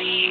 Hey,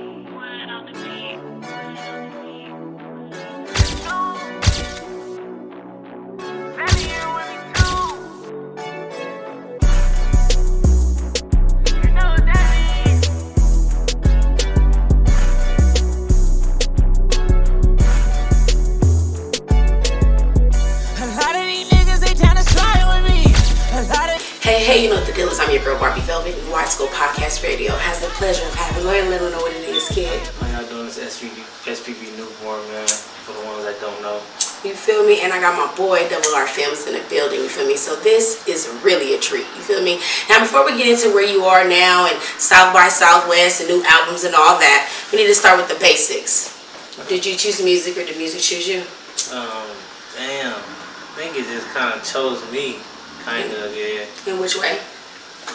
you know what the deal is. I'm your girl Barbie Velvet, and Widescoppe Podcast Radio has the pleasure of having. Go ahead and let them know what it is, kid. How y'all doing? This SPB Newborn, man, for the ones that don't know. You feel me? And I got my boy DoubleRFilms in the building, you feel me? So this is really a treat, you feel me? Now before we get into where you are now and South by Southwest and new albums and all that, we need to start with the basics. Did you choose music or did music choose you? Damn. I think it just kind of chose me. Kind of, yeah. In which way?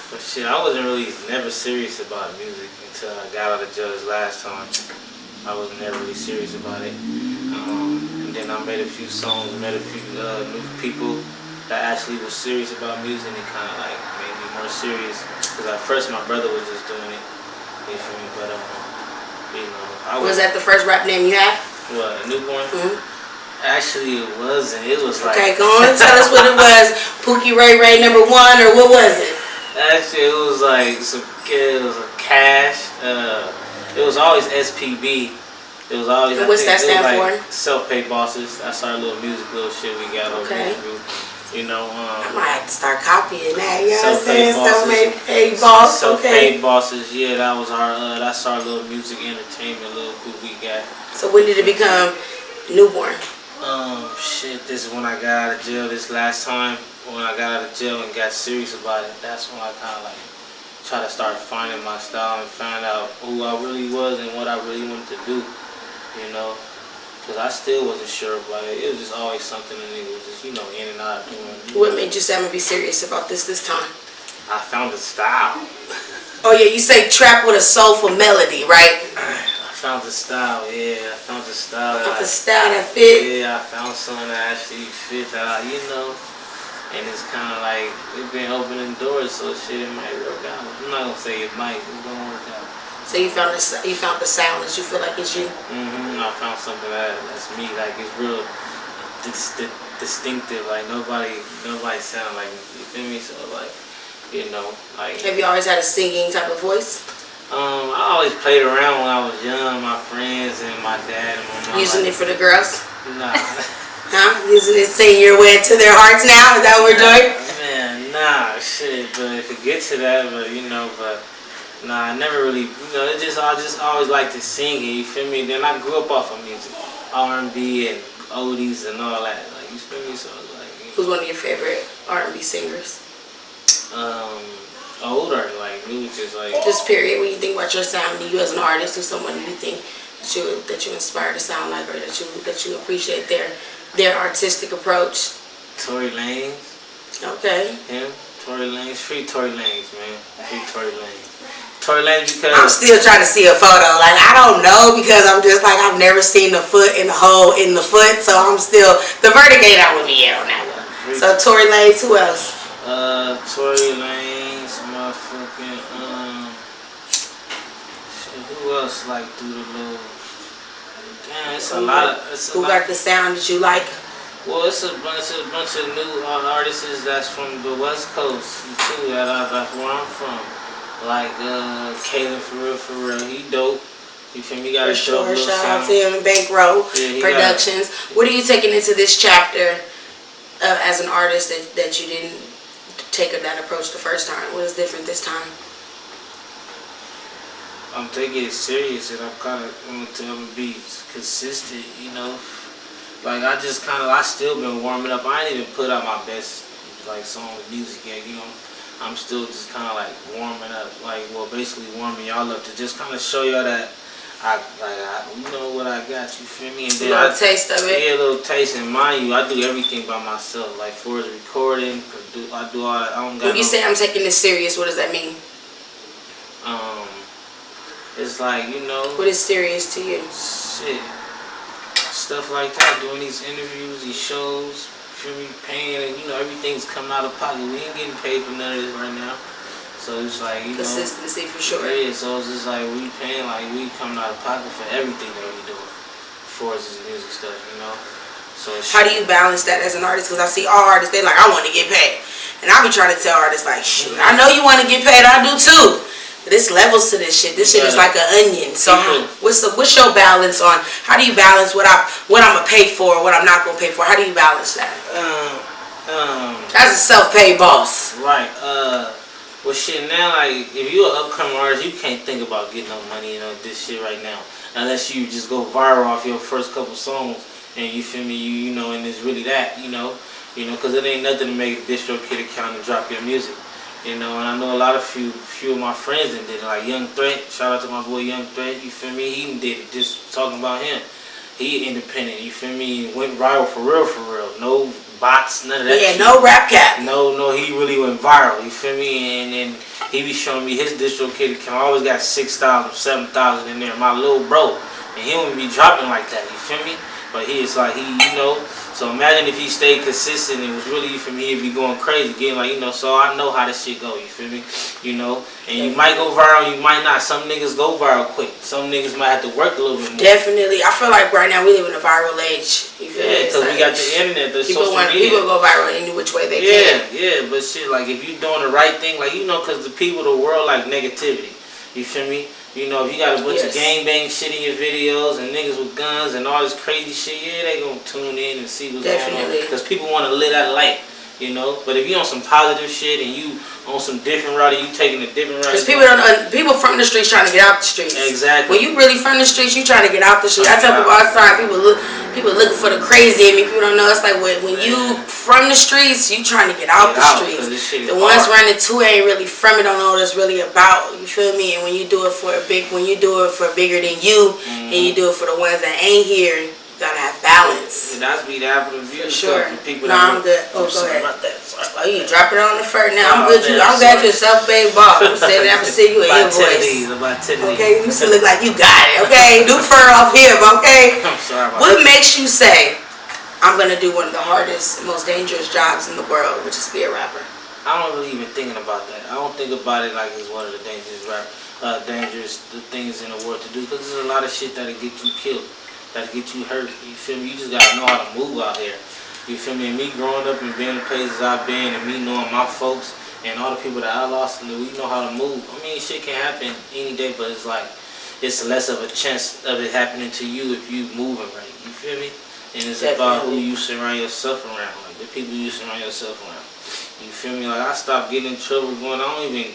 But shit, I wasn't really never serious about music until I got out of jail this last time. I was never really serious about it. And then I made a few songs, met a few new people that actually was serious about music, and it kind of like made me more serious. Because at first my brother was just doing it, you feel me? But you know, was that the first rap name you had? What, Newborn? Mm-hmm. Actually, it wasn't. It was like... Okay, go on and tell us what it was. Pookie Ray Ray #1, or what was it? Actually, it was like it was a cash. It was always SPB. It was always... And what's that stand for? Self-paid bosses. That's our little music, little shit we got over here. You know, I might have to start copying that. You know what I'm saying? Self-paid boss. Self-paid bosses. Yeah, that was our. That's our little music entertainment little group we got. So when did it become Newborn? Shit, this is when I got out of jail this last time. When I got out of jail and got serious about it, that's when I kind of like try to start finding my style and find out who I really was and what I really wanted to do, you know? Because I still wasn't sure about it. It was just always something that nigga was just, you know, in and out doing. What made you say I'm going to be serious about this time? I found a style. Oh yeah, you say trap with a soulful melody, right? I found the style, yeah. I found the style. The style that fit? Yeah, I found something that actually fit that, you know. And it's kind of like, it's been opening doors, so shit, it might work out. I'm not going to say it might, it's going to work out. So you found the sound that you feel like it's you? Mm-hmm. I found something that's me, like it's real distinctive, like nobody sound like me, you feel me? So like, you know, like... Have you always had a singing type of voice? I always played around when I was young, my friends and my dad and my mom. Using it for the girls? Nah. Huh? Using it, saying your way to their hearts now? Is that what we're doing? Man, nah, shit, but if it gets to that, but you know, but nah, I never really, you know, I just always liked to sing it, you feel me? Then I grew up off of music, R&B and oldies and all that, like, you feel me? So like, you know. Who's one of your favorite R&B singers? Older, like new, just like... Just period. When you think about your sound, you as an artist, who's someone you think that you inspire to sound like, or that you appreciate their artistic approach? Tory Lanez. Okay. Him, Tory Lanez, free Tory Lanez, man, free Tory Lanez. Tory Lanez because... I'm still trying to see a photo. Like, I don't know, because I'm just like, I've never seen the foot in the hole in the foot, so I'm still... The verdict ain't out with me yet on that one. So Tory Lanez, who else? Tory Lanez, motherfucking, shit, who else like do the little... Damn, it's a lot of... Who got the sound that you like? Well, it's a bunch of new artists that's from the West Coast, too, that's where I'm from. Like, Kalen for real, he dope. You feel me? Got a dope little sound. Shout out to him, Bankroll Productions. What are you taking into this chapter as an artist that you didn't take that approach the first time? What is different this time? I'm taking it serious, and I'm kind of going to be consistent, you know. Like, I still been warming up. I ain't even put out my best, like, song music yet, you know. I'm still just kind of, like, warming up. Like, well, basically warming y'all up to just kind of show y'all that you know what I got, you feel me? And then a little taste of it? Yeah, a little taste. And mind you, I do everything by myself. Like, for the recording, I do all that. I don't got When you say I'm taking this serious, what does that mean? It's like, you know... What is serious to you? Shit. Stuff like that. Doing these interviews, these shows, feel me, paying, and, you know, everything's coming out of pocket. We ain't getting paid for none of this right now. So it's like, you know, consistency for sure. Yeah, so it's just like we paying, like we coming out of pocket for everything that we doing for this music stuff, you know. So how do you balance that as an artist? Because I see all artists, they like, I want to get paid, and I be trying to tell artists like, shoot, I know you want to get paid, I do too. This levels to this shit. This shit is like an onion. So what's your balance on how do you balance what I'm gonna pay for, what I'm not gonna pay for? How do you balance that? As a self-paid boss. Right. Well, shit. Now, like, if you're an upcoming artist, you can't think about getting no money, you know, this shit right now, unless you just go viral off your first couple songs, and you feel me, you know, and it's really that, you know, because it ain't nothing to make a DistroKid account and drop your music. You know, and I know a lot of few of my friends that did it, like Young Threat. Shout out to my boy Young Threat, you feel me? He did it, just talking about him. He independent, you feel me? Went viral for real. No bots, none of that shit. No rap cap. No, he really went viral, you feel me? And then he be showing me his DistroKid account. I always got 6,000, 7,000 in there, my little bro. And he don't be dropping like that, you feel me? But he is like, you know, so imagine if he stayed consistent and was really, for me, he'd be going crazy, getting like, you know, so I know how this shit go, you feel me? You know, and you might go viral, you might not. Some niggas go viral quick. Some niggas might have to work a little bit more. Definitely. I feel like right now we live in a viral age. You feel me? Because we got the internet, the social media. People go viral any which way they can. Yeah, but shit, like if you doing the right thing, like, you know, because the people of the world like negativity, you feel me? You know, if you got a bunch of gangbang shit in your videos and niggas with guns and all this crazy shit, yeah, they gonna tune in and see what's going on. Because people want to live that life, you know. But if you on some positive shit and you on some different route, and you taking a different route. Because people from the streets trying to get out the streets. Exactly. When you really from the streets, you trying to get out the streets. I tell people all the time, people looking for the crazy in me. People don't know. It's like when you from the streets, you trying to get out the streets. The ones running to ain't really from it, don't know what it's really about. You feel me? And when you do it for bigger than you, and you do it for the ones that ain't here, you gotta have balance. And that's be the apple of view. For sure. People I'm good. Oh, go ahead. About that. Oh, you drop it on the first. Now I'm good. I'm glad you're a self-made boss. I'm saying I'm send you an invoice. Okay, you still look like you got it. Okay, do fur off here, but okay. I'm sorry about what makes you say, I'm gonna do one of the hardest, most dangerous jobs in the world, which is be a rapper? I don't really even thinking about that. I don't think about it like it's one of the dangerous things in the world to do, because there's a lot of shit that'll get you killed, that'll get you hurt. You feel me? You just gotta know how to move out here. You feel me? And me growing up and being the places I've been, and me knowing my folks and all the people that I lost, and we know how to move. I mean, shit can happen any day, but it's like it's less of a chance of it happening to you if you moving right. You feel me? And it's about who you surround yourself around, like the people you surround yourself around. You feel me? Like I stopped getting in trouble going. I don't even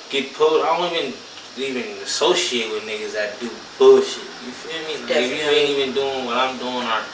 get pulled. I don't even associate with niggas that do bullshit. You feel me? Like if you ain't even doing what I'm doing, or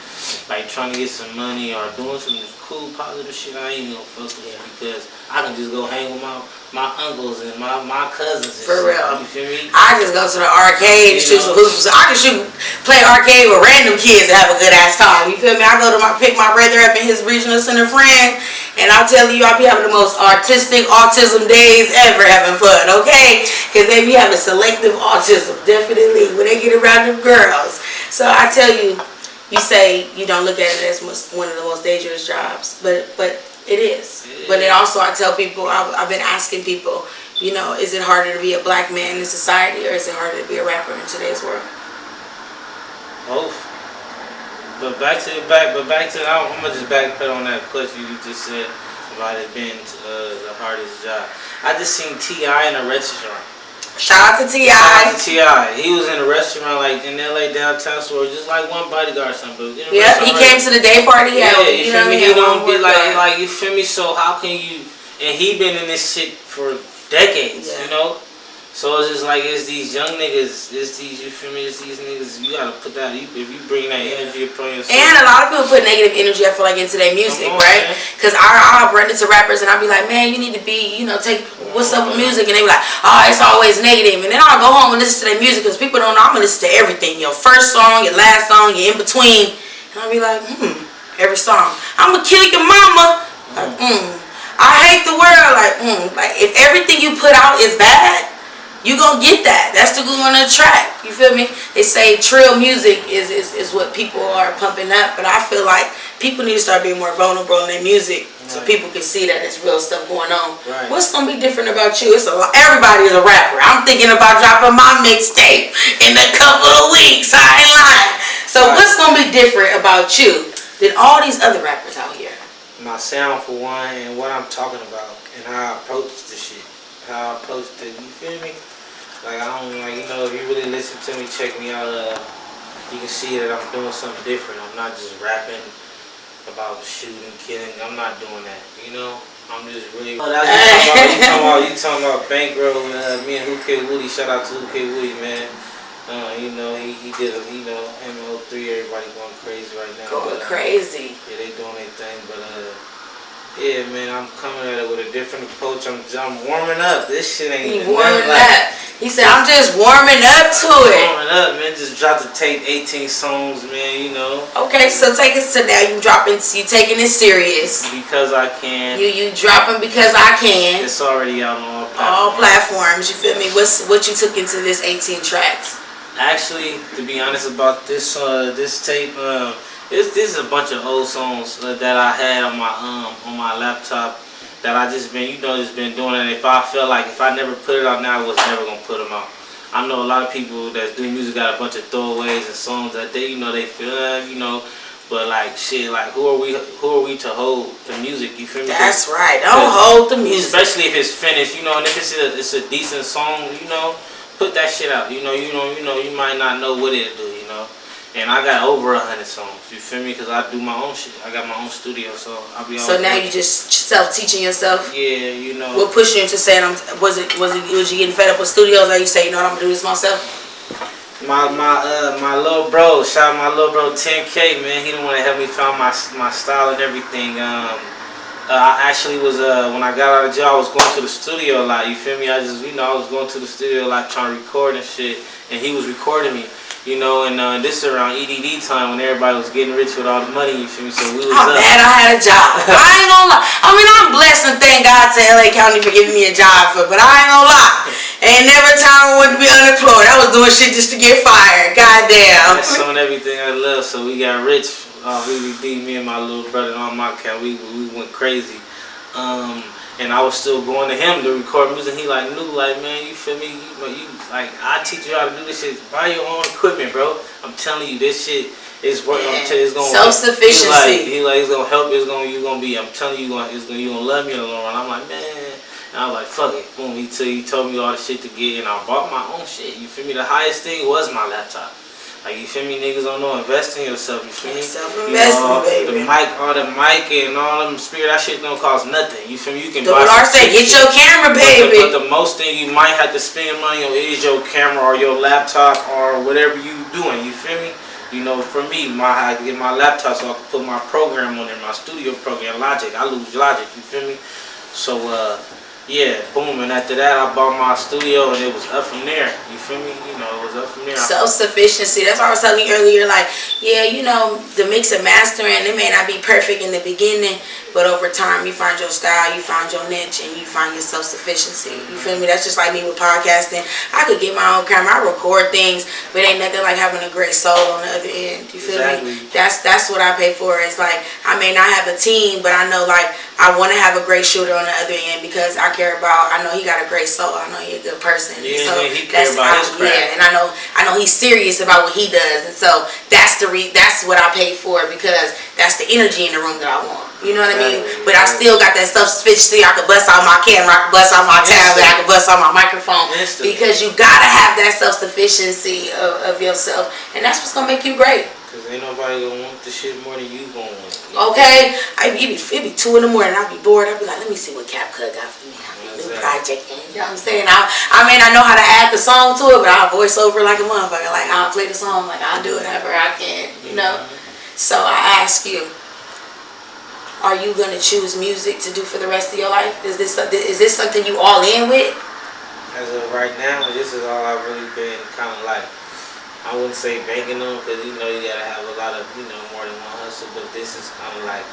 like trying to get some money, or doing some cool positive shit, I ain't gonna fuck with it, because I can just go hang with my uncles and my cousins and for shit. real. You feel me? I just go to the arcade and shoot some hoops. I can play arcade with random kids and have a good ass time. You feel me? I go to pick my brother up and his regional center friend, and I'll tell you, I be having the most artistic autism days ever, having fun, okay? Because they be having selective autism, definitely, when they get around them girls. So I tell you, you say you don't look at it as one of the most dangerous jobs, but it is. But it also, I tell people, I've been asking people, you know, is it harder to be a black man in society, or is it harder to be a rapper in today's world? Both. But back to I'm gonna just backpedal on that question you just said about it being the hardest job. I just seen T.I. in a restaurant. Shout out to T.I. Shout out to T.I. He was in a restaurant like in LA downtown, so just like one bodyguard or something. Yeah, he came to the day party. Yeah, you feel me? He don't be like you feel me. So how can you? And he been in this shit for decades, you know. So it's just like it's these young niggas, it's these, you feel me? It's these niggas. You gotta put that. If you bring that energy upon yourself. And a lot of people put negative energy, I feel like, into their music, right? Because I'll run into rappers and I'll be like, man, you need to be, you know, take what's up with music, and they be like, oh, it's always negative. And then I'll go home and listen to their music, because people don't know I'm gonna listen to everything. Your first song, your last song, your in between, and I'll be like, every song. I'm gonna kill your mama. Like, I hate the world. Like if everything you put out is bad, you gonna get that. That's the good one to track. You feel me? They say trill music is what people are pumping up, but I feel like people need to start being more vulnerable in their music, so Right. people can see that there's real stuff going on. Right. What's gonna be different about you? Everybody is a rapper. I'm thinking about dropping my mixtape in a couple of weeks. I ain't lying. So Right. what's gonna be different about you than all these other rappers out here? My sound for one, and what I'm talking about, and how I approach the shit, how I approach the, you feel me? Like I don't like, you know, if you really listen to me, check me out. You can see that I'm doing something different. I'm not just rapping about shooting, killing. I'm not doing that. You know, I'm just really. Oh, that's what you talking about bankroll. Me and Who Kid Woody. Shout out to Who Kid Woody, man. You know, he did a, you know, him and 03, everybody going crazy right now. Going crazy. Yeah, they doing their thing, but yeah, man, I'm coming at it with a different approach. I'm warming up. This shit ain't even warming like, up. He said, I'm just warming up to it. Warming up, man. Just dropped the tape, 18 songs, man, you know. Okay, so take us to now. You taking it serious. Because I can. You dropping because I can. It's already out on all platforms. You feel me? What you took into this 18 tracks? Actually, to be honest about this this tape, this is a bunch of old songs that I had on my laptop that I just been doing. And if I felt like if I never put it out now, I was never gonna put them out. I know a lot of people that do music got a bunch of throwaways and songs that they they feel but like shit, like who are we to hold the music? You feel me? That's right. Don't hold the music, especially if it's finished. And if it's a decent song, put that shit out. You might not know what it'll do. And I got over 100 songs. You feel me? Because I do my own shit. I got my own studio, so I'll be. So now you just self-teaching yourself. Yeah, What pushed you into saying was you getting fed up with studios, or you say I'm gonna do this myself? My little bro, shout out my little bro 10K, man. He the one that helped me find my style and everything. I actually was when I got out of jail, I was going to the studio a lot. You feel me? I was going to the studio a lot trying to record and shit, and he was recording me. And this is around EDD time when everybody was getting rich with all the money, you feel me? So we was I'm glad I had a job. I ain't gonna lie. I mean, I'm blessed and thank God to LA County for giving me a job, but I ain't gonna lie. Ain't never time I wanted to be unemployed. I was doing shit just to get fired. Goddamn. That's on everything I love, so we got rich. Me and my little brother on my account, we went crazy. And I was still going to him to record music. He like knew, like, man, you feel me? You like, I teach you how to do this shit. Buy your own equipment, bro. I'm telling you, this shit is work. I'm telling you, it's gonna self-sufficiency. He's gonna help. You gonna be. I'm telling you, you gonna love me in the long run. I'm like, man. And I was like, fuck it. Boom. He told me all the shit to get, and I bought my own shit. You feel me? The highest thing was my laptop. Like, you feel me, niggas don't know, invest in yourself, you feel me? Self-investment, baby. All the mic and all them speakers, that shit don't cost nothing, you feel me? You can buy some get your camera, baby. But the most thing you might have to spend money on is your camera or your laptop or whatever you doing, you feel me? For me, I had to get my laptop so I could put my program on there, my studio program, Logic. I lose Logic, you feel me? So, yeah, boom, and after that I bought my studio and it was up from there, you feel me? It was up from there. Self-sufficiency, that's what I was telling you earlier, like, yeah, the mix and mastering, it may not be perfect in the beginning, but over time you find your style, you find your niche, and you find your self-sufficiency, you feel me? That's just like me with podcasting. I could get my own camera, I record things, but ain't nothing like having a great soul on the other end, you feel me? That's what I pay for. It's like, I may not have a team, but I know, like, I want to have a great shooter on the other end because I care about, I know he got a great soul, I know he a good person. Yeah, so he cares about his craft. Yeah, and I know he's serious about what he does, and so that's what I pay for, because that's the energy in the room that I want. You know what I mean? But I still got that self-sufficiency. I could bust out my camera, I could bust out my tablet, I could bust out my microphone, because you gotta have that self-sufficiency of yourself, and that's what's gonna make you great. Cause ain't nobody gonna want the shit more than you gonna want it. Okay? It be 2 in the morning, I'll be bored, I'll be like, let me see what CapCut got for me. New project, you know what I'm saying? I may not know how to add the song to it, but I'll voice over like a motherfucker. Like, I'll play the song, like, I'll do it however I can, you know? So I ask you, are you gonna choose music to do for the rest of your life? Is this something you all in with? As of right now, this is all I've really been kind of like. I wouldn't say banking on, because you gotta have a lot of more than one hustle, but this is kind of like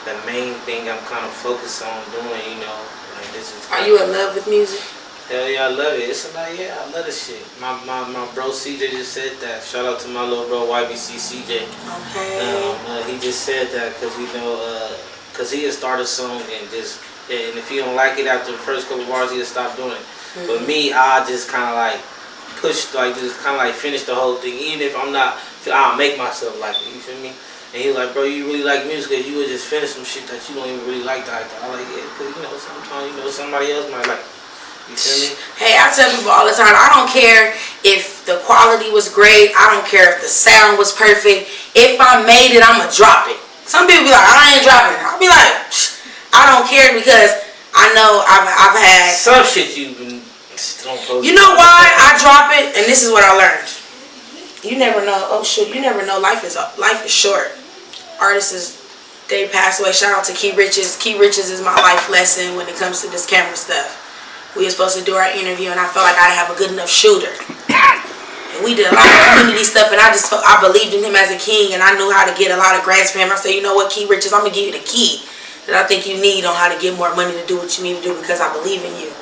the main thing I'm kind of focused on doing. Like, this is. Are you in love with music? Hell yeah, I love it. It's like, yeah, I love this shit. My bro CJ just said that. Shout out to my little bro YBC CJ. Okay. He just said that because because he had started a song and if he don't like it after the first couple bars, he'll stop doing it. But me, I just kind of like push, like just kind of like finish the whole thing. Even if I'm not, I'll make myself like it. You feel me? And he was like, bro, you really like music, cause you would just finish some shit that you don't even really like that. I like, yeah, cause sometimes somebody else might like. You feel me? Hey, I tell people all the time, I don't care if the quality was great. I don't care if the sound was perfect. If I made it, I'ma drop it. Some people be like, I ain't dropping it. I'll be like, I don't care because I know I've had some shit you don't post. You know why I drop it? And this is what I learned. You never know. Oh shoot, you never know. Life is short. Artists they pass away. Shout out to Key Riches. Key Riches is my life lesson when it comes to this camera stuff. We were supposed to do our interview, and I felt like I didn't have a good enough shooter. And we did a lot of community stuff, and I believed in him as a king, and I knew how to get a lot of grants for him. I said, you know what, Key Riches, I'm gonna give you the key that I think you need on how to get more money to do what you need to do because I believe in you.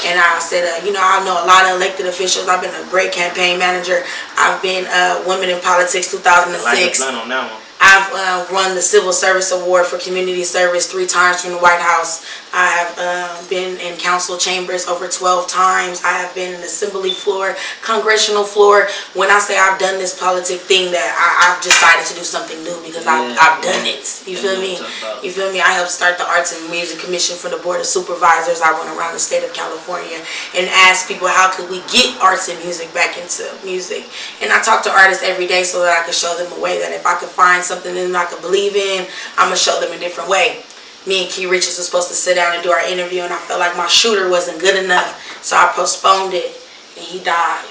And I said, I know a lot of elected officials. I've been a great campaign manager. I've been Women in Politics 2006. Like the on that one. I've won the Civil Service Award for community service 3 times from the White House. I have been in council chambers over 12 times. I have been in the assembly floor, congressional floor. When I say I've done this politic thing, that I've decided to do something new because I've done it. You feel me? You feel me? I helped start the Arts and Music Commission for the Board of Supervisors. I went around the state of California and asked people how could we get arts and music back into music. And I talk to artists every day so that I could show them a way that if I could find something that I could believe in, I'm going to show them a different way. Me and Key Riches were supposed to sit down and do our interview, and I felt like my shooter wasn't good enough, so I postponed it, and he died.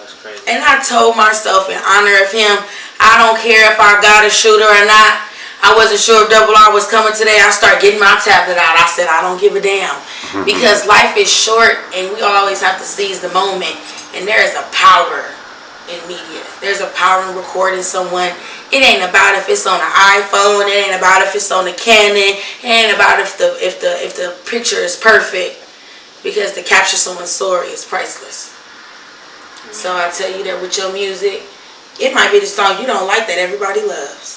That's crazy. And I told myself in honor of him, I don't care if I got a shooter or not. I wasn't sure if Double R was coming today. I started getting my tablet out. I said, I don't give a damn. Because life is short, and we always have to seize the moment, and there is a power in media. There's a power in recording someone. It ain't about if it's on an iPhone. It ain't about if it's on a Canon. It ain't about if the picture is perfect. Because to capture someone's story is priceless. So I tell you that with your music, it might be the song you don't like that everybody loves.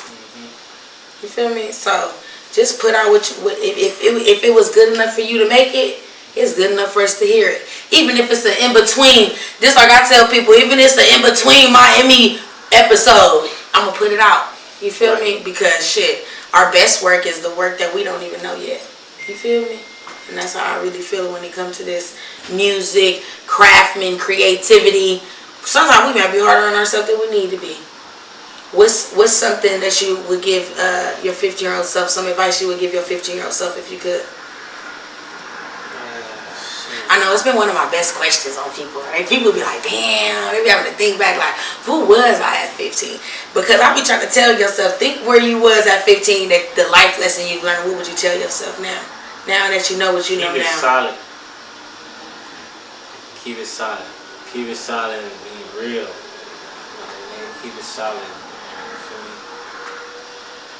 You feel me? So just put out what if it was good enough for you to make it, it's good enough for us to hear it. Even if it's an in-between, just like I tell people, even if it's an in-between Miami episode, I'm going to put it out. You feel me? Because shit, our best work is the work that we don't even know yet. You feel me? And that's how I really feel when it comes to this music, craftsman, creativity. Sometimes we might be harder on ourselves than we need to be. What's something that you would give your 15-year-old self, some advice you would give your 15-year-old self if you could? I know it's been one of my best questions on people. Right? People be like, damn, they be having to think back like, who was I at 15? Because I be trying to tell yourself, think where you was at 15, that the life lesson you learned, what would you tell yourself now? Now that you know what you know now. Keep it solid. Keep it solid. Keep it solid and be real. Keep it solid.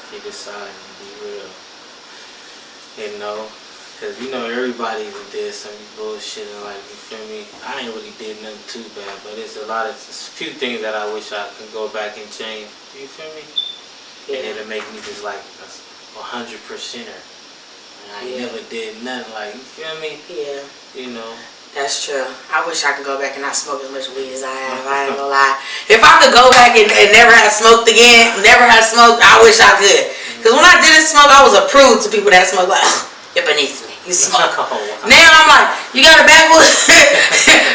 Keep it solid and be real. You know? Because everybody did some bullshit and like, you feel me? I ain't really did nothing too bad, but it's a few things that I wish I could go back and change. You feel me? Yeah. And it'll make me just like a 100%er. And I never did nothing like, you feel me? Yeah. You know. That's true. I wish I could go back and not smoke as much weed as I have. I ain't gonna lie. If I could go back and never have smoked again, never have smoked, I wish I could. Because when I didn't smoke, I was approved to people that smoke like, you're beneath me. You smoke. Now I'm like, you got a backwood?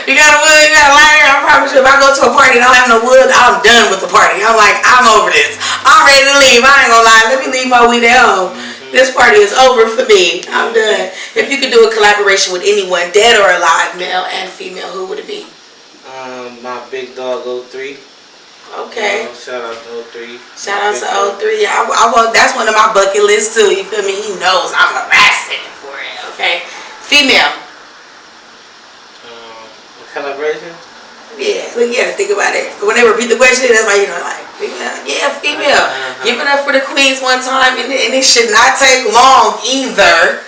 you got a wood? You got a lighter? I promise you, if I go to a party and I don't have no wood, I'm done with the party. I'm like, I'm over this. I'm ready to leave. I ain't gonna lie. Let me leave my weed at home. This party is over for me. I'm done. If you could do a collaboration with anyone, dead or alive, male and female, who would it be? My big dog 03. Okay. Shout out to 03. Shout out to 03. Yeah, I want. That's one of my bucket lists too. You feel me? He knows I'm harassing him for it. Okay. Female. Collaboration. Yeah, look, you gotta think about it. When they repeat the question, that's like, like, female. Yeah, female. Give it up for the queens one time, and it should not take long either.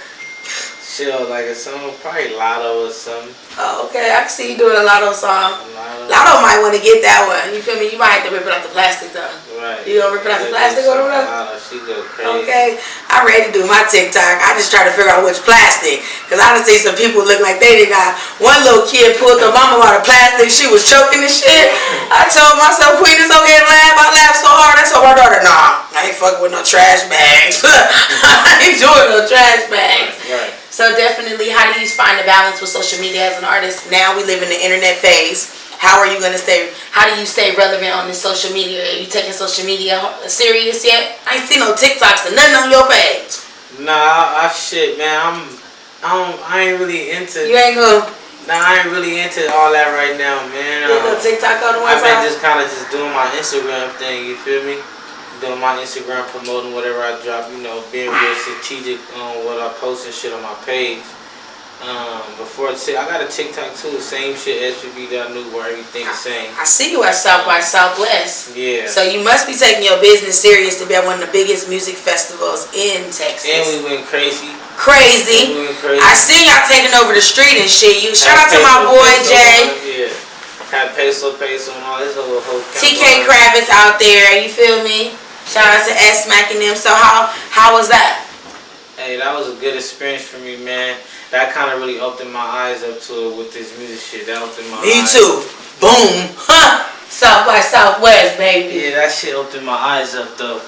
Shit, like a song, probably Lotto or something. Oh, okay. I can see you doing a Lotto song. Lotto. Lotto might want to get that one. You feel me? You might have to rip it out the plastic though. Right. You gonna rip it out the plastic or whatever? Lotto, she go crazy. Okay. I'm ready to do my TikTok. I just try to figure out which plastic. Because I done see some people look like they done got one little kid pulled their mama out of plastic. She was choking and shit. I told myself, Queen is okay to laugh. I laughed so hard. I told my daughter, nah, I ain't fucking with no trash bags. I ain't doing no trash bags. Right. So definitely, how do you find the balance with social media as an artist? Now we live in the internet phase. How are you gonna how do you stay relevant on this social media? Are you taking social media serious yet? I ain't seen no TikToks or nothing on your page. Nah, shit, man. I ain't really into. You ain't gonna. Nah, I ain't really into all that right now, man. You ain't gonna TikTok on the one I've been time? just kind of just doing my Instagram thing. You feel me? Doing my Instagram, promoting whatever I drop, you know, being real strategic on what I post and shit on my page. I got a TikTok too, same shit, SPB Newborn, everything the same. I see you at South by Southwest. Yeah. So you must be taking your business serious to be at one of the biggest music festivals in Texas. And we went crazy. Crazy. We went crazy. I seen y'all taking over the street and shit. You shout out to my boy Jay. Yeah. Had peso and all this whole TK Kravitz out there, you feel me? Shout out to S Mac and them. So how was that? Hey, that was a good experience for me, man. That kind of really opened my eyes up to it with this music shit. That opened my eyes. Me too. Boom. Huh. South by Southwest, baby. Yeah, that shit opened my eyes up though.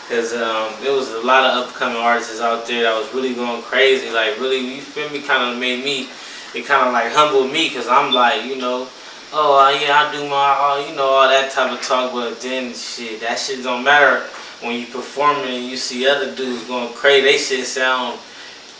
Because there was a lot of upcoming artists out there that was really going crazy. Like, really, you feel me? Kind of made me, it kind of like humbled me. Because I'm like, you know, oh, yeah, I do my, you know, all that type of talk. But then, shit, that shit don't matter when you performing and you see other dudes going crazy. They shit sound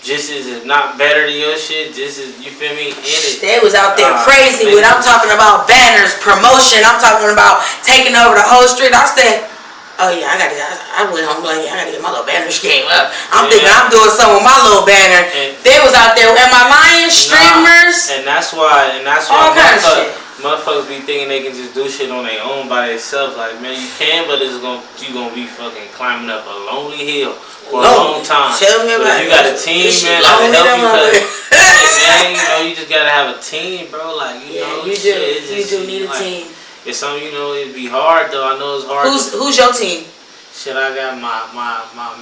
just as, if not better than your shit, just as, you feel me, in it. They was out there crazy with, I'm talking about banners, promotion, I'm talking about taking over the whole street. I said, oh yeah, I went home like, yeah, I gotta get my little banner game up. I'm thinking I'm doing something with my little banner. And they was out there, am I lying? Streamers? And that's why all kinds of shit. Motherfuckers be thinking they can just do shit on their own by themselves. Like, man, you can, but you gonna be fucking climbing up a lonely hill for a long time. Tell me about it. You got a team, man, that'll help you. Man, you know, you just gotta have a team, bro. Like, you know, you do need a team. It's something, you know, it'd be hard though. I know it's hard. Who's your team? Shit, I got my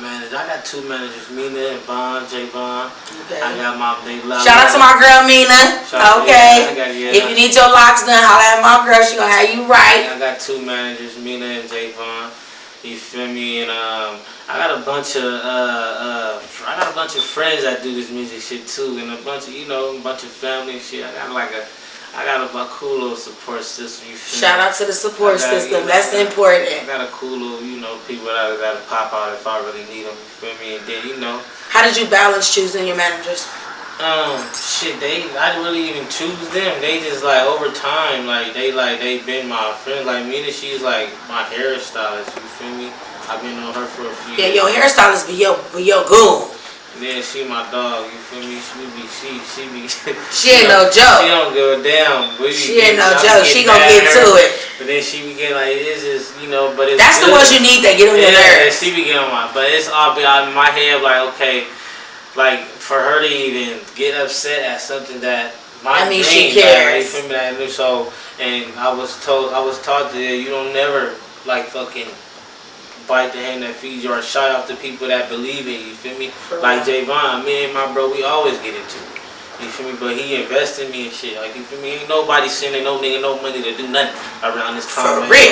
manager. I got two managers, Mina and Vaughn, J. Vaughn. Okay. I got my big love. Shout out to my girl Mina. Okay. Yeah, if you need your locks done, holla at my girl. She gonna have you right. I got two managers, Mina and J. Vaughn. You feel me? And I got a bunch of friends that do this music shit too, and a bunch of family and shit. I got a cool little support system. You feel Shout out to the support system. That's important. I got a cool little, people that'll pop out if I really need them. You feel me? And then, How did you balance choosing your managers? Shit, I didn't really even choose them. They just like over time, they been my friends. Like Mina, she's like my hairstylist. You feel me? I've been on her for a few years. Yeah, your hairstylist be your goon. Yeah, she my dog, you feel me? She be She ain't no joke. She don't give a damn. She ain't no joke. She gonna get to it. But then she be getting like, it's just, but it's that's good. The ones you need that get on your nerves. She be getting on my, but it's all be out in my head like, okay, like for her to even get upset at something that she cares. Like, you feel me? And I was taught that you don't never like fucking bite the hand that feeds you or shout out to people that believe in you, feel me? Like Javon, me and my bro, we always get into it. You feel me? But he invest in me and shit. Like, you feel me? Ain't nobody sending no nigga no money to do nothing around this time. For real.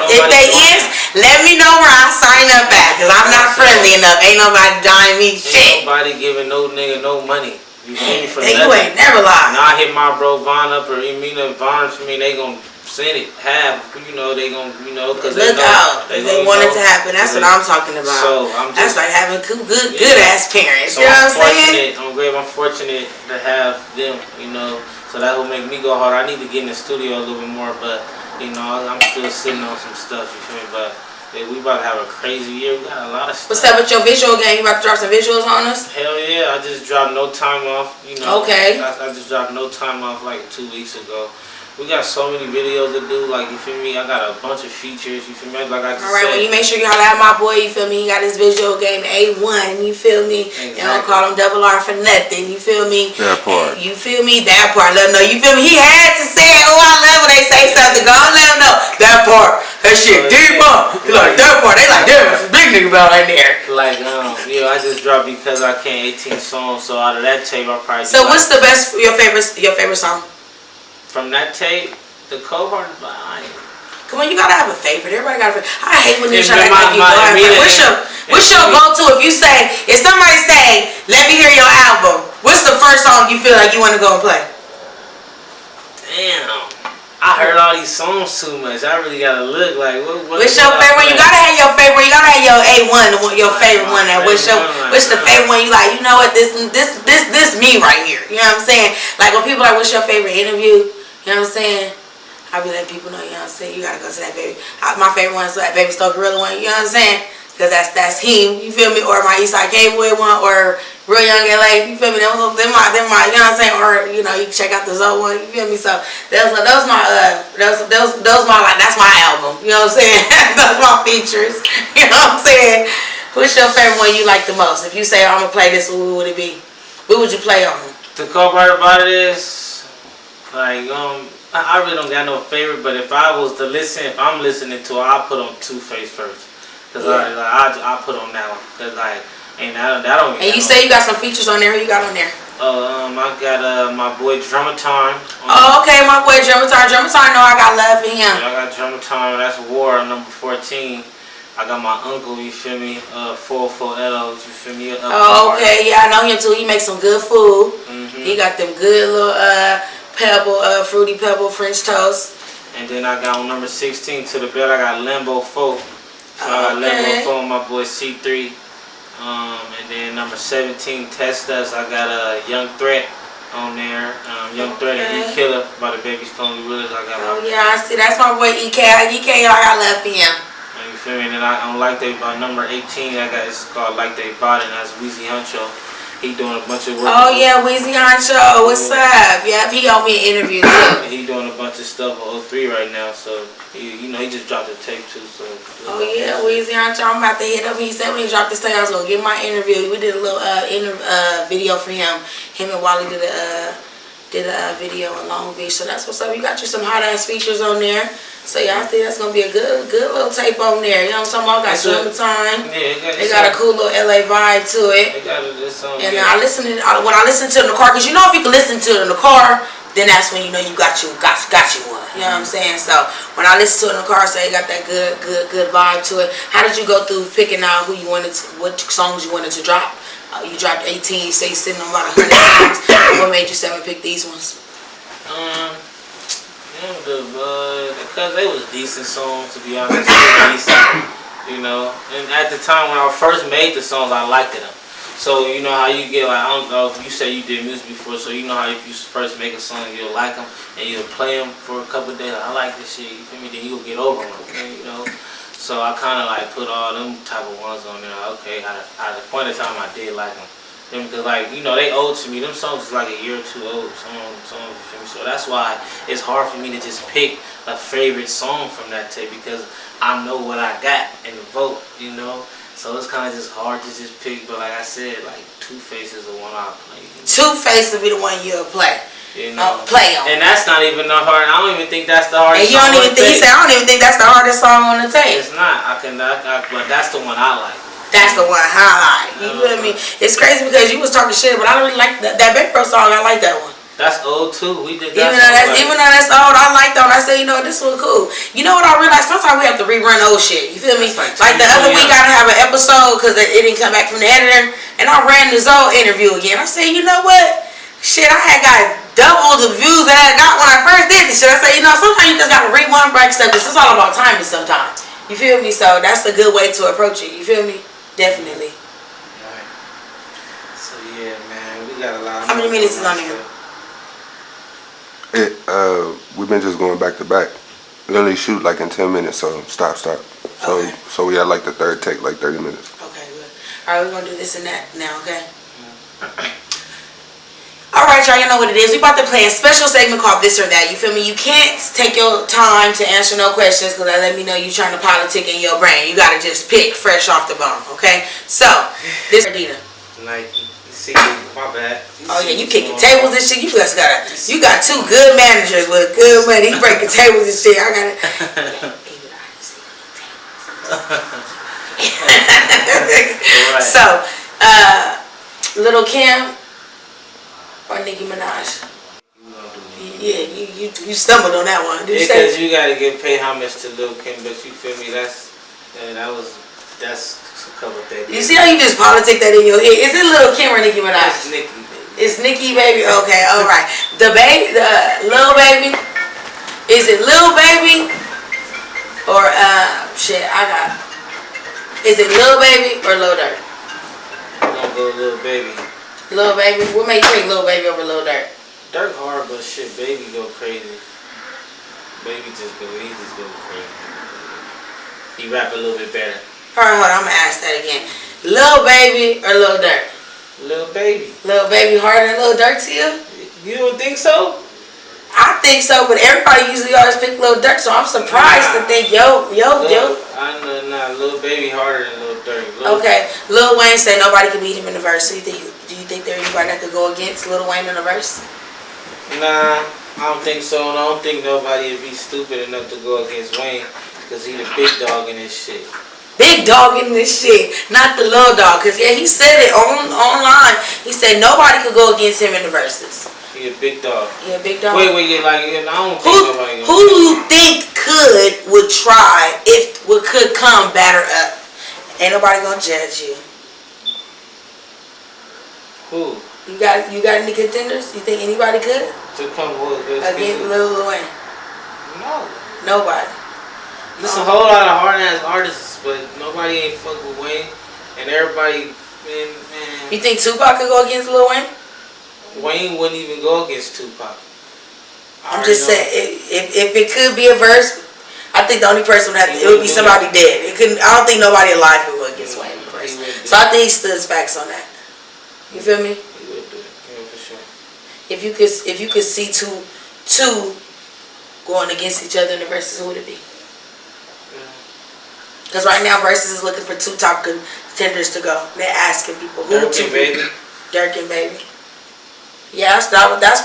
If they is, let me know where I sign up at. Because I'm not friendly enough. Ain't nobody dying me shit. Ain't nobody giving no nigga no money. You feel me? For you ain't never lied. Now I hit my bro Vaughn up or Emina Vaughn for me, they gon' send it half, they gon', cause look out, they want it to happen. That's what I'm talking about. So that's like having good ass parents. So you know what I'm saying? I'm fortunate to have them, so that will make me go hard. I need to get in the studio a little bit more, but I'm still sitting on some stuff. You feel me? But we about to have a crazy year. We got a lot of stuff. What's up with your visual game? You about to drop some visuals on us? Hell yeah! I just dropped No Time Off. Okay. I just dropped No Time Off like 2 weeks ago. We got so many videos to do, like, you feel me? I got a bunch of features, you feel me? Like I just Alright, said. well, you make sure you holler at my boy, you feel me? He got his visual game A1, you feel me? Exactly. You don't call him Double R for nothing, you feel me? That part. You feel me? That part, let him know, you feel me? He had to say it. Oh, I love when they say something. Go on, let him know. That part, that shit deep up. He like, that part, they like, damn, there's a big nigga about right there. Like, I just dropped Because I Can 18 songs, so out of that tape, I probably So what's the best, your favorite song? From that tape, the cohort, Come on, you gotta have a favorite. Everybody got a favorite. I hate when you It's try to my- make you my- go have a favorite. What's your me. go-to? If you say, if somebody say, let me hear your album, what's the first song you feel like you want to go and play? Damn. I heard all these songs too much. I really gotta look like What's your favorite? You gotta have your favorite. You gotta have your A1, your favorite one. That what's the favorite one? You like? You know what? This me right here. You know what I'm saying? Like when people like, what's your favorite interview? You know what I'm saying? I be letting people know. You know what I'm saying? You gotta go to that baby. My favorite one is that Baby Stoke Gorilla one. You know what I'm saying? Cause that's him. You feel me? Or my Eastside K-Boy one, or Real Young LA. You feel me? Them my. You know what I'm saying? Or you know, you can check out the Zoe one. You feel me? So those my like that's my album. You know what I'm saying? Those my features. You know what I'm saying? What's your favorite one you like the most? If you say I'm gonna play this, what would it be? What would you play on? The cool part about it is, like, I really don't got no favorite, but if I was to listen, if I'm listening to it, I'll put on Two-Face first. Cause I put on that one. Cause like, that don't. And you say you got some features on there. Who you got on there? I got my boy Drummer Time. Oh, okay, my boy Drummer Time. Drummer Time, know I got love for him. I got Drummer Time. That's War number 14. I got my uncle. You feel me? 404 Elos. You feel me? Oh, okay, yeah, I know him too. He makes some good food. He got them good little fruity pebble French toast. And then I got on number 16 to the belt. I got Lambo 4. So I got Lambo 4 on my boy C3. And then number 17, Test Us. I got a Young Threat on there. Young Threat and E-Killer by the Baby Stone Gorillas. I got. Oh yeah, I see. That's my boy EK. EK, I got love for him. You feel me? And then on Like They by number 18, I got it's called Like They Bought It. And that's Weezy Huncho. He doing a bunch of work. Oh yeah, Weezy Huncho. What's up? Yep, he owed me an interview too. He doing a bunch of stuff on 03 right now. So he just dropped a tape too. So. Oh yeah, Weezy Huncho. I'm about to hit up. He said when he dropped this tape, I was gonna get my interview. We did a little video for him. Him and Wally did a video in Long Beach. So that's what's up. You got you some hot ass features on there. So yeah, I think that's gonna be a good little tape on there. You know what I'm talking about? Got Summertime. Yeah, they got a cool little LA vibe to it. They got this song. And I listen to when I listen to it in the car, cause you know if you can listen to it in the car, then that's when you know you got you one. You know what I'm saying? So when I listen to it in the car, so it got that good vibe to it. How did you go through picking out who you wanted to, what songs you wanted to drop? You dropped 18. You say you're sitting on about 100 songs. What made you say I'm gonna pick these ones? Because they was decent songs, to be honest. They were decent, you know. And at the time when I first made the songs, I liked them. So you know how you get like, I don't know if you say you did music before, so you know how if you first make a song, you'll like them and you'll play them for a couple of days. Like, I like this shit, you feel me? Then you'll get over them, okay, you know. So I kind of like put all them type of ones on there. Okay, at the point in time I did like them. Because like, you know, they old to me. Them songs is like a year or two old. So that's why it's hard for me to just pick a favorite song from that tape because I know what I got in the vote, you know. So it's kind of just hard to just pick. But like I said, like Two-Face is the one I'll play. You know? Two-Face will be the one you'll play. You know, play on. And that's not even the hard. I don't even think that's the hardest. And you don't even think. He said I don't even think that's the hardest song on the tape. It's not. But that's the one I like. That's the one highlight. You feel me? It's crazy because you was talking shit, but I don't really like that Baby Pro song. I like that one. That's old too. We did that. Even though that's old, I like that one. I say, you know, this one cool. You know what I realized? Sometimes we have to rerun old shit. You feel me? Like the other week, I gotta have an episode because it didn't come back from the editor, and I ran this old interview again. I said, you know what? Shit, I had got double the views that I got when I first did this shit. I said, you know, sometimes you just gotta rewind, break stuff. This is all about timing sometimes. You feel me? So that's a good way to approach it. You feel me? Definitely. Right. So yeah, man, we got a lot. How many minutes is on there? We've been just going back to back. We only shoot like in 10 minutes, so stop. So Okay. so we had like the third take, like 30 minutes. Okay, good. All right, we're gonna do this and that now, okay? All right, right, y'all, you know what it is. We about to play a special segment called This or That. You feel me? You can't take your time to answer no questions because that let me know you trying to politic in your brain. You gotta just pick fresh off the bone, okay? So, this Dita. Nike. See, my bad. Oh yeah, you kicking tables and shit. You got two good managers with good money. You breaking tables and shit. I got it. Right. So, Little Kim or Nicki Minaj? Yeah, you stumbled on that one. Did you say? Because you gotta give pay homage to Lil Kim, but you feel me? That's a couple things. You see how you just politic that in your head? Is it Little Kim or Nicki Minaj? It's Nicki, baby. It's Nicki, baby. Okay, all right. The Lil Baby. Is it Lil Baby or shit? Is it Lil Baby or Lil Durk? I'm gonna go Lil Baby. Lil Baby. What made you pick Lil Baby over Lil Durk? Durk hard, but shit, Baby go crazy. Baby just go crazy. He rap a little bit better. Alright, hold on, I'm gonna ask that again. Lil Baby or Lil Durk? Lil Baby. Lil Baby harder than Lil Durk to you? You don't think so? I think so, but everybody usually always pick Lil Durk, so I'm surprised to think yo. I know, Lil Baby harder than Lil Durk. Okay, Lil Wayne said nobody could beat him in the verse. So do you think there anybody that could go against Lil Wayne in the verse? Nah, I don't think so, and I don't think nobody would be stupid enough to go against Wayne, because he the big dog in this shit. Big dog in this shit, not the little dog. Cause yeah, he said it online. He said nobody could go against him in the verses. He a big dog. He a big dog. Wait, I don't think nobody. Who do you think would try could come batter up? Ain't nobody gonna judge you. Who? You got any contenders? You think anybody could? To come against Lil Wayne? No. Nobody. There's a whole lot of hard ass artists, but nobody ain't fuck with Wayne, and everybody, man. You think Tupac could go against Lil Wayne? Wayne wouldn't even go against Tupac. I'm just saying, if it could be a verse, I think the only person it would be somebody dead. It couldn't. I don't think nobody alive could go against Wayne in verse. So I think he stood his facts on that. You feel me? He would do it, yeah, for sure. If you could see two going against each other in the verses, who would it be? Because right now, Versus is looking for two top contenders to go. They're asking people who Durk and Baby. Durk and Baby. Yeah, that's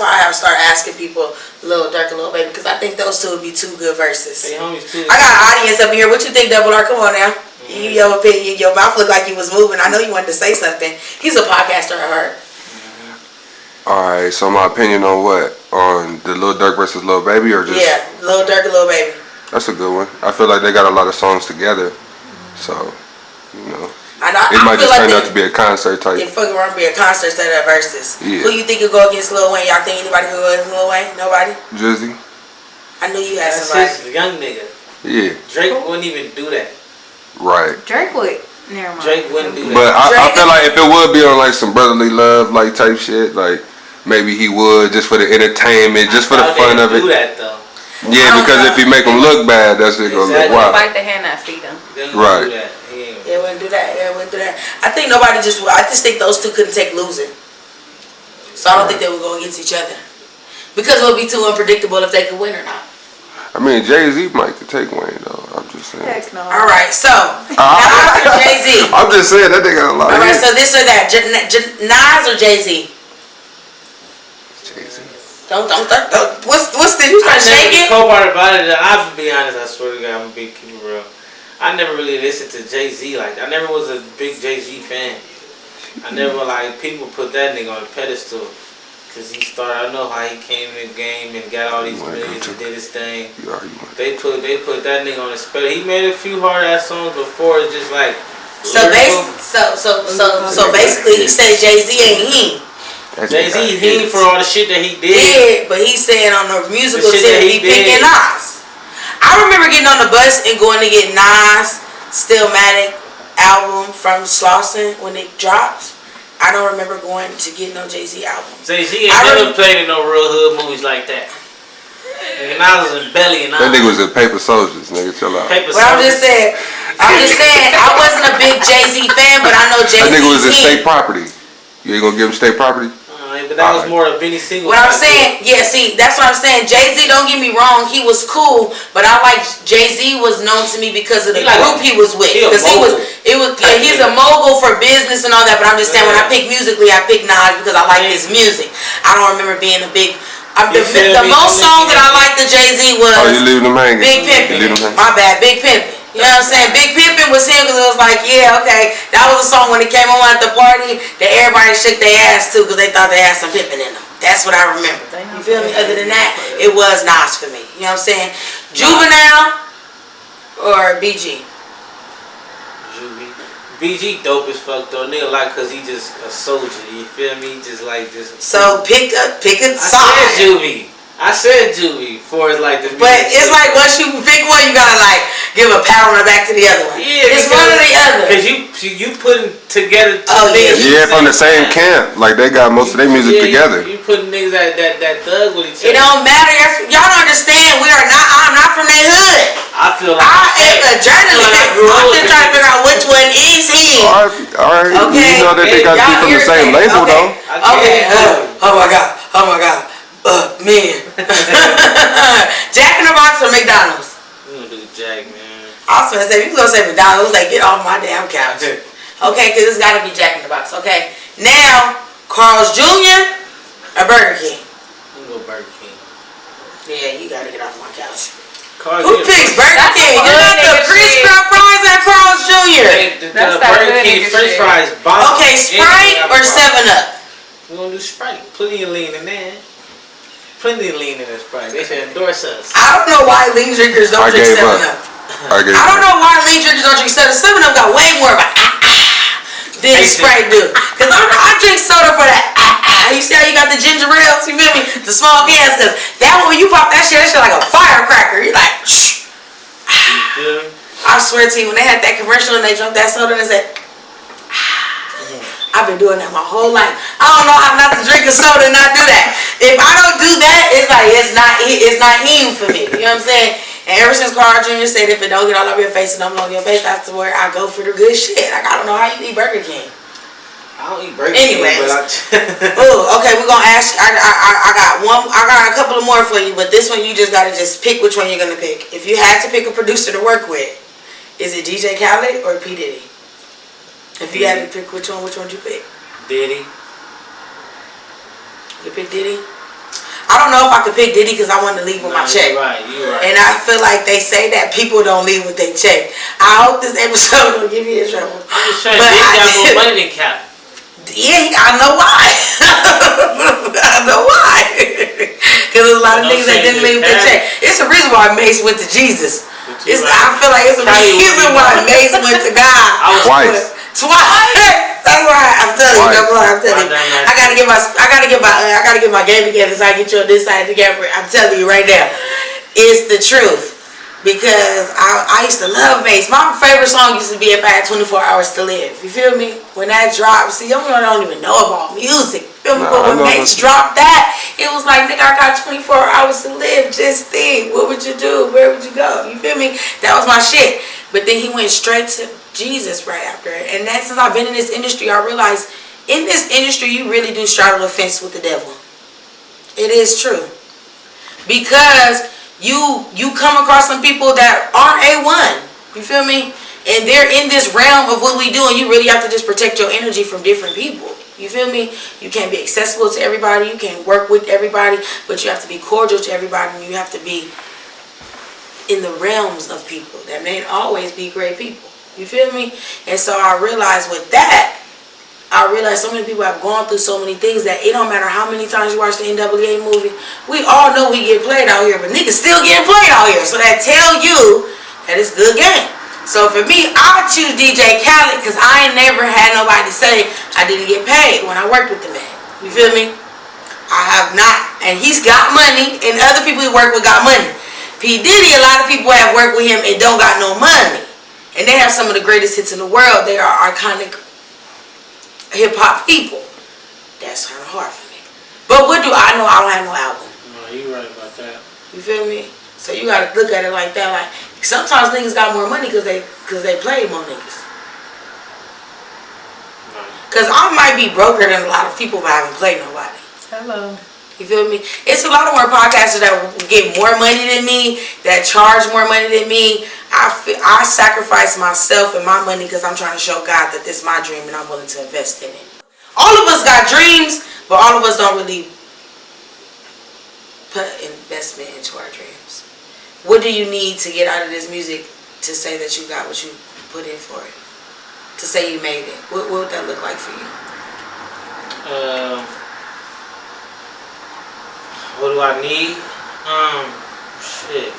why I have to start asking people Lil Durk and Lil Baby, because I think those two would be two good verses. Hey, homies too. I got an audience up here. What you think, Double R? Come on now. Your opinion. Your mouth looked like you was moving. I know you wanted to say something. He's a podcaster, I heard. Alright, so my opinion on what? On the Lil Durk versus Lil Baby, or just? Yeah, Lil Durk and Lil Baby. That's a good one. I feel like they got a lot of songs together, so it might just turn out to be a concert type. It fucking won't be a concert instead of verses. Yeah. Who you think could go against Lil Wayne? Y'all think anybody could go against Lil Wayne? Nobody? Drizzy? I knew you had That's somebody. his young nigga. Yeah. Drake wouldn't even do that. Right. Drake would. Never mind. Drake wouldn't do that. But I feel like if it would be on like some brotherly love like type shit, like maybe he would just for the entertainment, just for the fun of it. Do that though. Yeah, because if he make them look bad, that's it gonna look wild. Bite the hand that feed him. Right. They wouldn't do that. They wouldn't do that. I think nobody I just think those two couldn't take losing. So I don't think they would go against each other. Because it would be too unpredictable if they could win or not. I mean, Jay-Z might could take Wayne though. I'm just saying. Heck no. Alright, so Nas or Jay-Z? I'm just saying that they got a lot. Alright, so this or that. Nas or Jay-Z? Jay-Z. Don't. What's the? You trying to shake it? The cool part about it, I'll be honest. I swear to God, I'm a big keep it real. I never really listened to Jay-Z like that. I never was a big Jay-Z fan. I never people put that nigga on a pedestal because he started. I know how he came in the game and got all these millions and did his thing. They put that nigga on a pedestal. He made a few hard ass songs before. It's just like so basically he said Jay-Z ain't him. Jay-Z him for all the shit that he did. But he's saying on the musical shit tip that he picking Nas. I remember getting on the bus and going to get Nas Stillmatic album from Slauson when it dropped. I don't remember going to get no Jay-Z album. Jay-Z ain't never played in no real hood movies like that. And I was in Belly and that nigga was in Paper Soldiers, nigga. Chill out. I'm just saying, I wasn't a big Jay-Z fan, but I know Jay-Z. That nigga was in State Property. You ain't gonna give him State Property? They but that was more of Benny Siegel. What I'm saying, yeah, see, that's what I'm saying. Jay-Z, don't get me wrong, he was cool, but I like Jay-Z was known to me because of the group he was with. Because he's a mogul for business and all that. But I'm just saying, when I pick musically, I pick Nas because I like his music. I don't remember being a big. The most song that I liked to Jay-Z was Big Pimpin'. My bad, Big Pimpin'. You know what I'm saying? Big Pimpin' was him because it was like, yeah, okay. That was a song when it came on at the party that everybody shook their ass to because they thought they had some pimpin' in them. That's what I remember. You feel me? Other than that, it was Nas for me. You know what I'm saying? Juvenile or BG? Juvie. BG dope as fuck though. Nigga like cause he just a soldier. You feel me? Just like this. So pick a side. I said Juvie for like the. But it's like once you pick one, you gotta like give a pat on the back to the other one. Yeah, it's one or the other. Cause you putting together. Yeah, from the same camp. Like they got most of their music together. You putting niggas that thug with each other. It don't matter. Y'all don't understand. I'm not from that hood. I feel like I am a journalist. I'm just trying to figure out which one is he. All right. Okay. You know that they got to be from the same label though. Okay. Oh my god. Man. Jack in the Box or McDonald's? We gonna do Jack, man. I was gonna say, you gonna say McDonald's, like get off my damn couch. Okay, cause it's gotta be Jack in the Box. Okay. Now, Carl's Jr. or Burger King? We go Burger King. Yeah, you gotta get off my couch. Who picks Burger King? You got the Chris Crab fries at Carl's Jr. The Burger King French fries bomb. Okay, Sprite or 7-Up? We gonna do Sprite. Plenty of lean in there. Plenty of lean in this Sprite. They should endorse us. I don't know why lean drinkers don't drink 7-Up. I don't know why lean drinkers don't drink 7-Up. 7-Up got way more of a than Sprite do. Cause I drink soda for that You see how you got the ginger ales? You feel me? The small cans. Cause that one, when you pop that shit like a firecracker. You're like, shh. I swear to you, when they had that commercial and they drunk that soda and they said, I've been doing that my whole life. I don't know how not to drink a soda and not do that. If I don't do that, it's like it's not him for me. You know what I'm saying? And ever since Carl Jr. said if it don't get all over your face and don't blow your face, that's where I go for the good shit. Like I don't know how you eat Burger King. I don't eat Burger King. Anyways, okay, we're gonna ask. I got a couple of more for you, but this one you just gotta just pick which one you're gonna pick. If you had to pick a producer to work with, is it DJ Khaled or P Diddy? If you had to pick which one would you pick? Diddy. You pick Diddy? I don't know if I could pick Diddy because I wanted to leave with my check. You're right. And I feel like they say that people don't leave with their check. I hope this episode don't give me in trouble. I'm just trying to get more money than Khaled. Yeah, I know why. I know why. Because there's a lot of niggas that didn't leave with their check. It's a reason why Mace went to Jesus. I feel like it's a reason why Mace went to God. Twice. That's why I'm telling you. That's why I'm telling you. I gotta get my game together so I get you on this side together. I'm telling you right now, it's the truth. Because I used to love Mace. My favorite song used to be If I Had 24 Hours to Live. You feel me? When that dropped, see, y'all don't even know about music. Feel me? But when Mace dropped that, it was like, nigga, I got 24 hours to live. Just think, what would you do? Where would you go? You feel me? That was my shit. But then he went straight to Jesus right after it. And that since I've been in this industry, I realized in this industry, you really do straddle the fence with the devil. It is true. Because you come across some people that aren't A1. You feel me? And they're in this realm of what we do, and you really have to just protect your energy from different people. You feel me? You can't be accessible to everybody. You can't work with everybody, but you have to be cordial to everybody, and you have to be in the realms of people that may always be great people. You feel me? And so I realized with that, so many people have gone through so many things that it don't matter how many times you watch the NWA movie. We all know we get played out here, but niggas still getting played out here. So that tell you that it's good game. So for me, I choose DJ Khaled because I ain't never had nobody say I didn't get paid when I worked with the man. You feel me? I have not. And he's got money, and other people he work with got money. P. Diddy, a lot of people have worked with him and don't got no money. And they have some of the greatest hits in the world. They are iconic hip-hop people. That's kind of hard for me. But what do I know? I don't have no album. No, you right about that. You feel me? So you gotta look at it like that. Like sometimes niggas got more money because they play more niggas. Because I might be broker than a lot of people, but I haven't played nobody. Hello. You feel me? It's a lot of more podcasters that get more money than me, that charge more money than me. I sacrifice myself and my money because I'm trying to show God that this is my dream and I'm willing to invest in it. All of us got dreams, but all of us don't really put investment into our dreams. What do you need to get out of this music to say that you got what you put in for it? To say you made it? What would that look like for you? What do I need? Shit.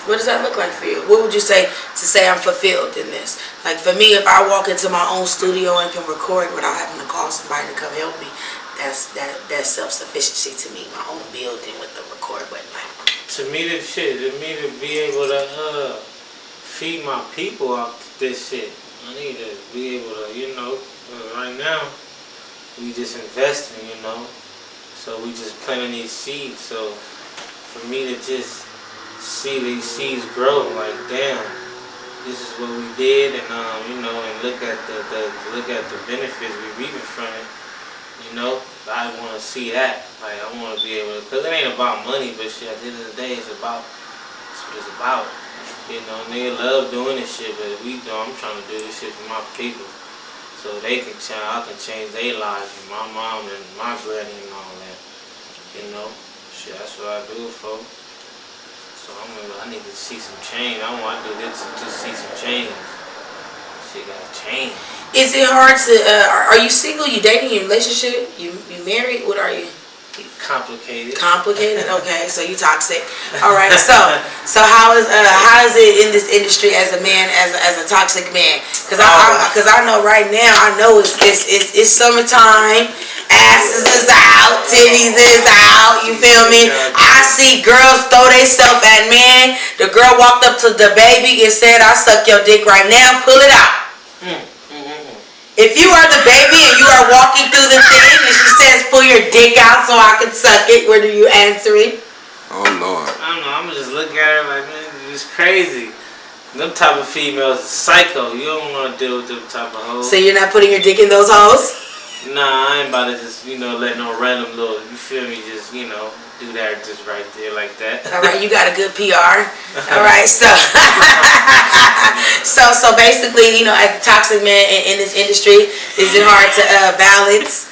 What does that look like for you? What would you say to say I'm fulfilled in this? Like for me, if I walk into my own studio and can record without having to call somebody to come help me, that's self-sufficiency to me. My own building with the record button. To me, to be able to feed my people off this shit, I need to be able to, right now, we just investing, so we just planting these seeds. So for me to just see these seeds grow, like damn, this is what we did, and and look at the benefits we reaping from it. I want to see that. Like I want to be able to, cause it ain't about money, but shit. At the end of the day, it's what it's about. Nigga love doing this shit, but I'm trying to do this shit for my people, so they can change. I can change their lives, and my mom and my granny and all that. Shit. That's what I do it for. So I need to see some change. I want to do this to see some change. Shit gotta change. Is it hard to? Are you single? You dating? You in a relationship? You married? What are you? Complicated. Complicated. Okay, so you toxic. All right. So how is it in this industry as a man, as a toxic man? Because I know right now, I know it's summertime. Asses is out, titties is out. You feel me? I see girls throw themselves at men. The girl walked up to the baby and said, "I suck your dick right now. Pull it out." If you are the baby and you are walking through the thing and she says, "Pull your dick out so I can suck it," what are you answering? Oh Lord. I don't know. I'm just looking at her like, man, it's crazy. Them type of females is psycho. You don't want to deal with them type of hoes. So you're not putting your dick in those hoes? Nah, I ain't about to just let no random little, you feel me, just do that just right there like that. All right, you got a good PR. All right, so so basically, as a toxic man in this industry, is it hard to balance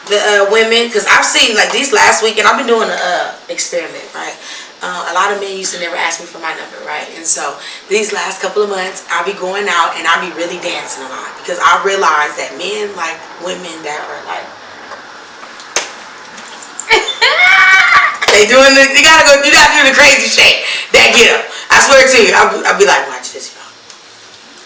the women? Because I've seen like these last weekend, I've been doing an experiment, right? A lot of men used to never ask me for my number, right? And so these last couple of months, I'll be going out and I'll be really dancing a lot because I realize that men like women that are like you gotta do the crazy shake. That get up. I swear to you, I'll be like, watch this, y'all.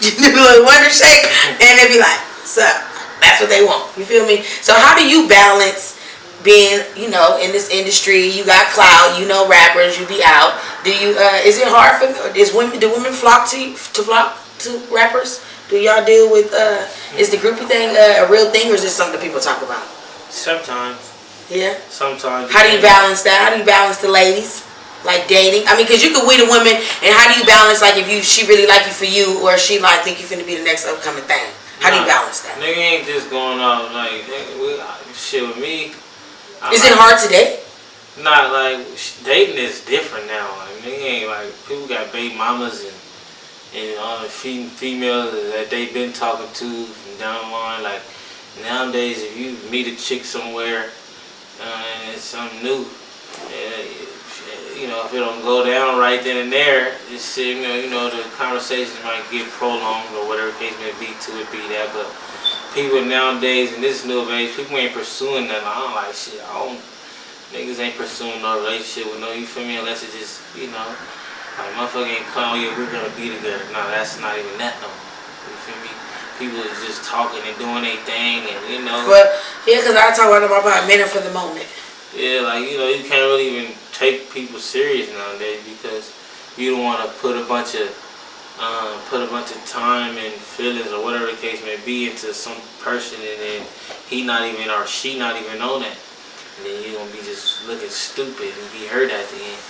You do a little wonder shake, and they be like, what's up? That's what they want. You feel me? So how do you balance being, in this industry? You got clout, rappers, you be out. Do you? Is it hard for? Do women flock to rappers? Do y'all deal with? Is the groupie thing a real thing, or is this something that people talk about? Sometimes. Yeah. Sometimes. How do you balance that? How do you balance the ladies? Like dating? I mean, because you could meet a woman, and how do you balance, like, if she really like you for you, or she, like, think you finna be the next upcoming thing? How do you balance that? Nigga ain't just going off, like, shit with me. Is it hard to date? Not, like, dating is different now. Like, nigga ain't, like, people got baby mamas and females that they been talking to from down the line. Like, nowadays, if you meet a chick somewhere, and it's something new, if it don't go down right then and there, it's the conversation might get prolonged or whatever case may be to it be that. But people nowadays in this new age, people ain't pursuing that. I don't like shit. Niggas ain't pursuing no relationship with you feel me? Unless it just like motherfucker ain't calling you, we're gonna be together. No, that's not even that no more. You feel me? People is just talking and doing their thing, and But yeah, because I talk about men are for the moment. Yeah, like you can't really even take people serious nowadays because you don't want to put a bunch of time and feelings or whatever the case may be into some person, and then he not even or she not even know that, and then you're gonna be just looking stupid and be hurt at the end.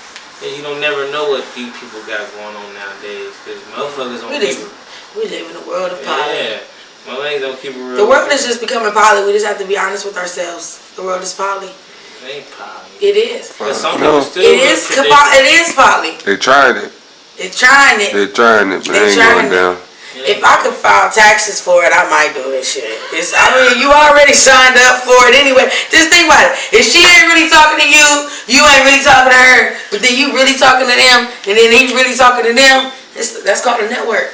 And you don't never know what these people got going on nowadays because motherfuckers on people. We live in a world of power. Yeah, My ladies don't keep it real. The world is just becoming poly. We just have to be honest with ourselves. The world is poly. It ain't poly. It is. But some people still It is poly. They tried it. They're trying it. They're trying it, but They they ain't trying going down. If I could file taxes for it, I might do it. Shit. I mean, you already signed up for it anyway. Just think about it. If she ain't really talking to you, you ain't really talking to her, but then you really talking to them, and then he's really talking to them, that's called a network.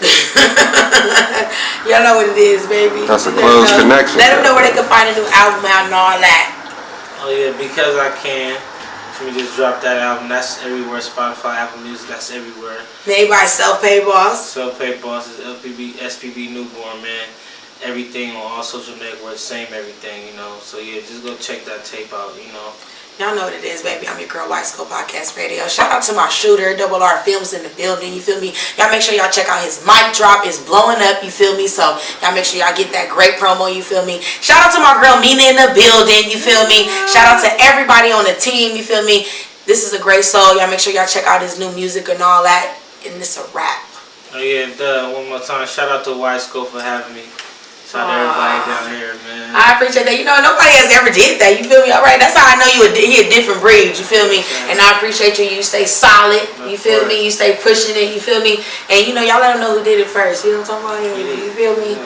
Y'all know what it is, baby. That's a close connection. Let them know where they can find a new album out and all that. Oh yeah, Because I Can. We just dropped that album. That's everywhere. Spotify, Apple Music. That's everywhere. Made by Self-Pay Boss. Self-Pay Boss is SPB Newborn, man. Everything on all social networks, same everything, you know. So yeah, just go check that tape out, you know. Y'all know what it is, baby. I'm your girl, Widescoppe Podcast Radio. Shout out to my shooter, DoubleRFilms in the building, you feel me? Y'all make sure y'all check out his mic drop. It's blowing up, you feel me? So y'all make sure y'all get that great promo, you feel me? Shout out to my girl, Nina in the building, you feel me? Shout out to everybody on the team, you feel me? This is a great soul. Y'all make sure y'all check out his new music and all that. And it's a wrap. Oh yeah, one more time. Shout out to Widescoppe for having me. Shout out to everybody down here, man. I appreciate that. You know, nobody has ever did that. You feel me? All right, that's how I know he a different breed. You feel me? And I appreciate you. You stay solid. You feel me? You stay pushing it. You feel me? And you know, y'all let them know who did it first. You know what I'm talking about? You feel me?